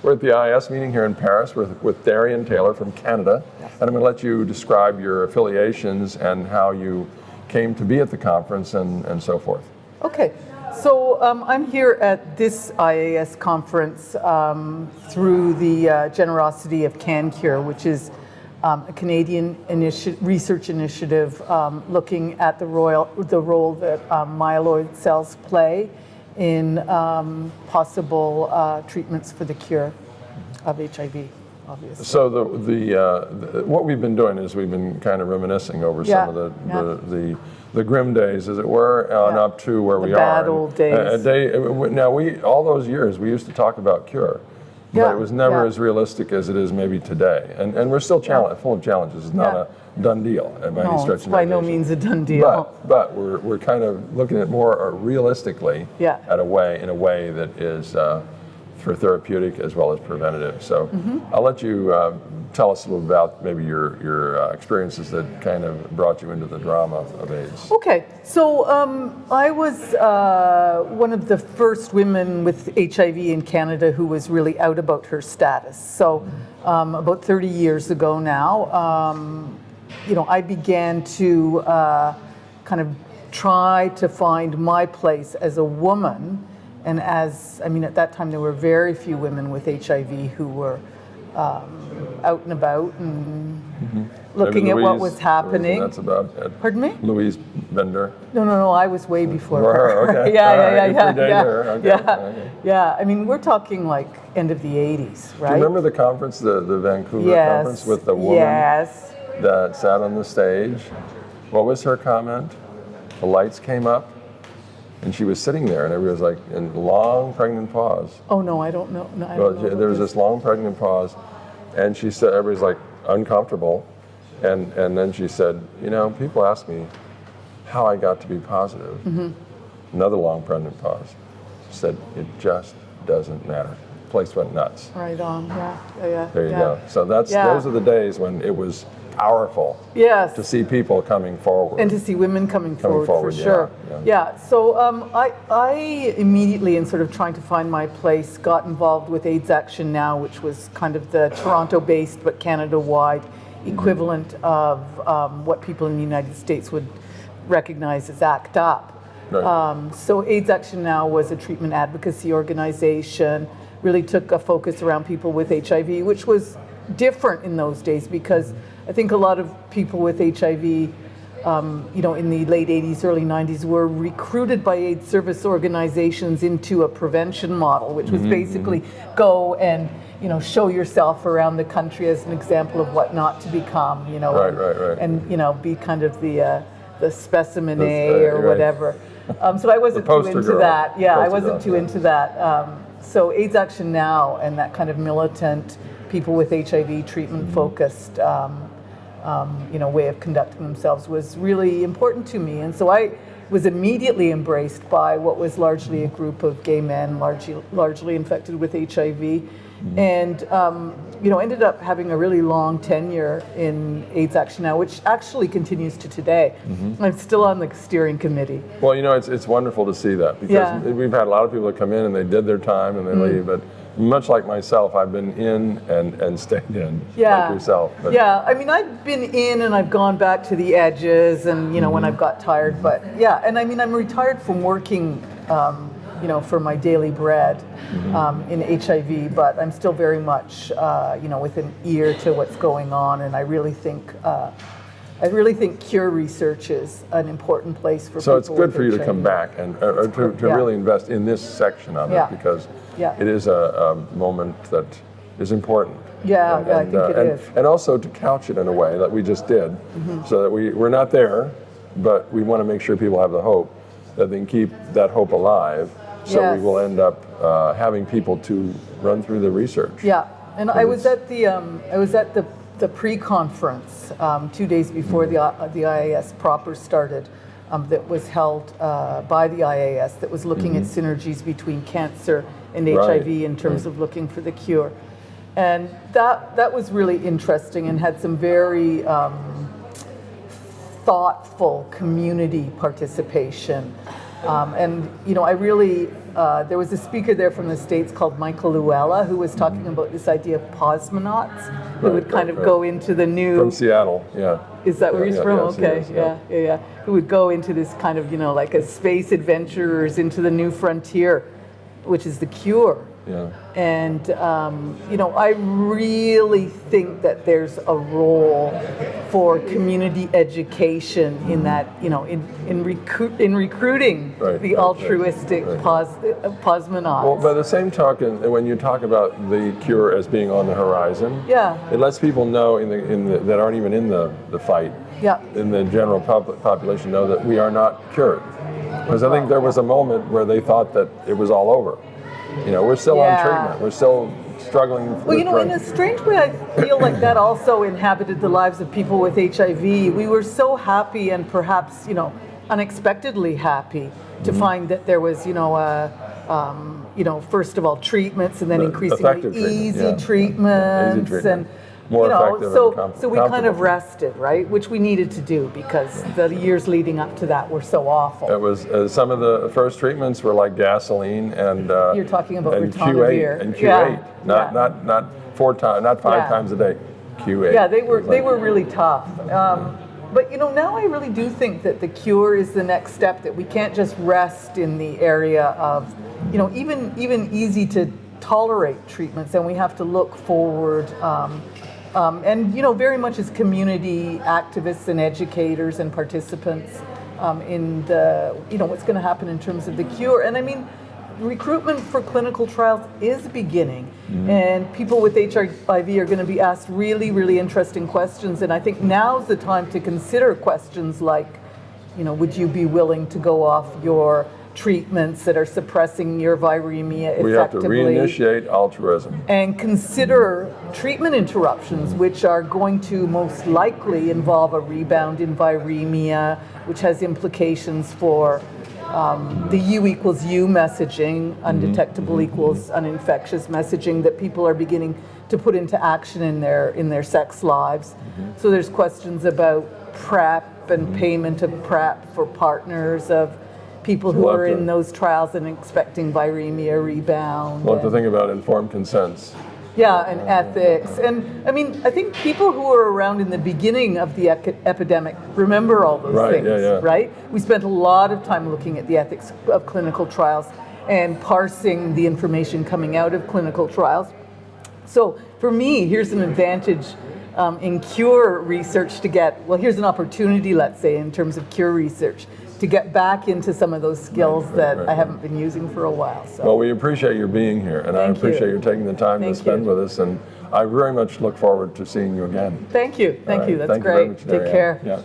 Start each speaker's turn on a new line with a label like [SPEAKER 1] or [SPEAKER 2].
[SPEAKER 1] We're at the IAS meeting here in Paris with Darien Taylor from Canada, and I'm going to let you describe your affiliations and how you came to be at the conference and so forth.
[SPEAKER 2] Okay, so I'm here at this IAS conference through the generosity of CanCure, which is a Canadian research initiative looking at the role that myeloid cells play in possible treatments for the cure of HIV, obviously.
[SPEAKER 1] So what we've been doing is we've been kind of reminiscing over some of the grim days, as it were, and up to where we are.
[SPEAKER 2] The bad old days.
[SPEAKER 1] Now, all those years, we used to talk about cure, but it was never as realistic as it is maybe today. And we're still full of challenges. It's not a done deal by any stretch of the
[SPEAKER 2] by no means a done deal.
[SPEAKER 1] But we're kind of looking at more realistically in a way that is for therapeutic as well as preventative. So I'll let you tell us a little about maybe your experiences that kind of brought you into the drama of AIDS.
[SPEAKER 2] Okay, so I was one of the first women with HIV in Canada who was really out about her status. So about 30 years ago now, I began to kind of try to find my place as a woman. And at that time there were very few women with HIV who were out and about and looking at what was happening.
[SPEAKER 1] That's about it.
[SPEAKER 2] Pardon me?
[SPEAKER 1] Louise Bender.
[SPEAKER 2] No, I was way before her.
[SPEAKER 1] Okay.
[SPEAKER 2] Yeah. I mean, we're talking like end of the 80s, right?
[SPEAKER 1] Do you remember the conference, the Vancouver conference with the woman that sat on the stage? What was her comment? The lights came up. And she was sitting there, and everybody was like, in long pregnant pause.
[SPEAKER 2] Oh no, I don't know.
[SPEAKER 1] There was this long pregnant pause, and she said, everybody's like uncomfortable, and then she said, people ask me how I got to be positive. Another long pregnant pause. She said, it just doesn't matter. The place went nuts.
[SPEAKER 2] Right on. Yeah.
[SPEAKER 1] There you go. So those are the days when it was powerful to see people coming forward.
[SPEAKER 2] And to see women coming forward for sure. Yeah. So I immediately, in sort of trying to find my place, got involved with AIDS Action Now, which was kind of the Toronto-based but Canada-wide equivalent of what people in the United States would recognize as ACT UP.
[SPEAKER 1] Right.
[SPEAKER 2] So AIDS Action Now was a treatment advocacy organization, really took a focus around people with HIV, which was different in those days because I think a lot of people with HIV, in the late 80s, early 90s, were recruited by AIDS service organizations into a prevention model, which was basically go and, show yourself around the country as an example of what not to become, and be kind of the specimen A or whatever. So I wasn't too into that. Yeah, I wasn't too into that. So AIDS Action Now and that kind of militant, people with HIV treatment focused way of conducting themselves was really important to me. And so I was immediately embraced by what was largely a group of gay men, largely infected with HIV, and ended up having a really long tenure in AIDS Action Now, which actually continues to today. I'm still on the steering committee.
[SPEAKER 1] Well, it's wonderful to see that because we've had a lot of people that come in and they did their time and they leave, but much like myself, I've been in and stayed in, like yourself. But.
[SPEAKER 2] Yeah, I mean, I've been in and I've gone back to the edges and, when I've got tired. But and I mean, I'm retired from working, for my daily bread in HIV, but I'm still very much, with an ear to what's going on. And I really think cure research is an important place for people.
[SPEAKER 1] So it's good for you to come back and to really invest in this section of it because it is a moment that is important.
[SPEAKER 2] I think it is.
[SPEAKER 1] And also to couch it in a way that we just did, so that we're not there, but we want to make sure people have the hope that they can keep that hope alive. So we will end up having people to run through the research.
[SPEAKER 2] Yeah, and I was at the pre-conference 2 days before the IAS proper started, that was held by the IAS that was looking at synergies between cancer and HIV in terms of looking for the cure. And that was really interesting and had some very thoughtful community participation. And I really, there was a speaker there from the States called Michael Luella who was talking about this idea of cosmonauts who would kind of go into the new...
[SPEAKER 1] From Seattle, yeah.
[SPEAKER 2] Is that where he's from?
[SPEAKER 1] Yes,
[SPEAKER 2] okay,
[SPEAKER 1] he is,
[SPEAKER 2] yeah. Who would go into this kind of, like a space adventurers into the new frontier, which is the cure.
[SPEAKER 1] Yeah.
[SPEAKER 2] And, I really think that there's a role for community education in that, in recruiting the altruistic cosmonauts.
[SPEAKER 1] Well, by the same token, when you talk about the cure as being on the horizon, it lets people know that aren't even in the fight, in the general population, know that we are not cured. Because I think there was a moment where they thought that it was all over. We're still on treatment. We're still struggling.
[SPEAKER 2] Well, in a strange way, I feel like that also inhabited the lives of people with HIV. We were so happy and perhaps, unexpectedly happy to find that there was, first of all, treatments and then increasingly easy treatments. And
[SPEAKER 1] more effective.
[SPEAKER 2] So we kind of rested, right? Which we needed to do because the years leading up to that were so awful.
[SPEAKER 1] It was some of the first treatments were like gasoline and
[SPEAKER 2] you're talking about
[SPEAKER 1] and
[SPEAKER 2] ritonavir.
[SPEAKER 1] Q8 and Q8, not 4 times, not 5 times a day. Q8.
[SPEAKER 2] Yeah, they were really tough. But now I really do think that the cure is the next step. That we can't just rest in the area of even easy to tolerate treatments, and we have to look forward. And very much as community activists and educators and participants in the what's going to happen in terms of the cure. And I mean, recruitment for clinical trials is beginning, and people with HIV are going to be asked really, really interesting questions. And I think now's the time to consider questions like, would you be willing to go off your treatments that are suppressing your viremia effectively?
[SPEAKER 1] We have to reinitiate altruism.
[SPEAKER 2] And consider treatment interruptions, which are going to most likely involve a rebound in viremia, which has implications for the U equals U messaging, undetectable equals uninfectious messaging that people are beginning to put into action in their sex lives. So there's questions about PrEP and payment of PrEP for partners of people who are in those trials and expecting viremia rebound.
[SPEAKER 1] We'll have to think about informed consents.
[SPEAKER 2] Yeah, and ethics. And I mean, I think people who were around in the beginning of the epidemic remember all those things, right? We spent a lot of time looking at the ethics of clinical trials and parsing the information coming out of clinical trials. So for me, here's an advantage in cure research to get, here's an opportunity, let's say, in terms of cure research, to get back into some of those skills that I haven't been using for a while. So.
[SPEAKER 1] Well, we appreciate your being here, and I appreciate you taking the time to spend with us, and I very much look forward to seeing you again.
[SPEAKER 2] Thank you. Thank you. That's great. Take care.
[SPEAKER 1] Yeah.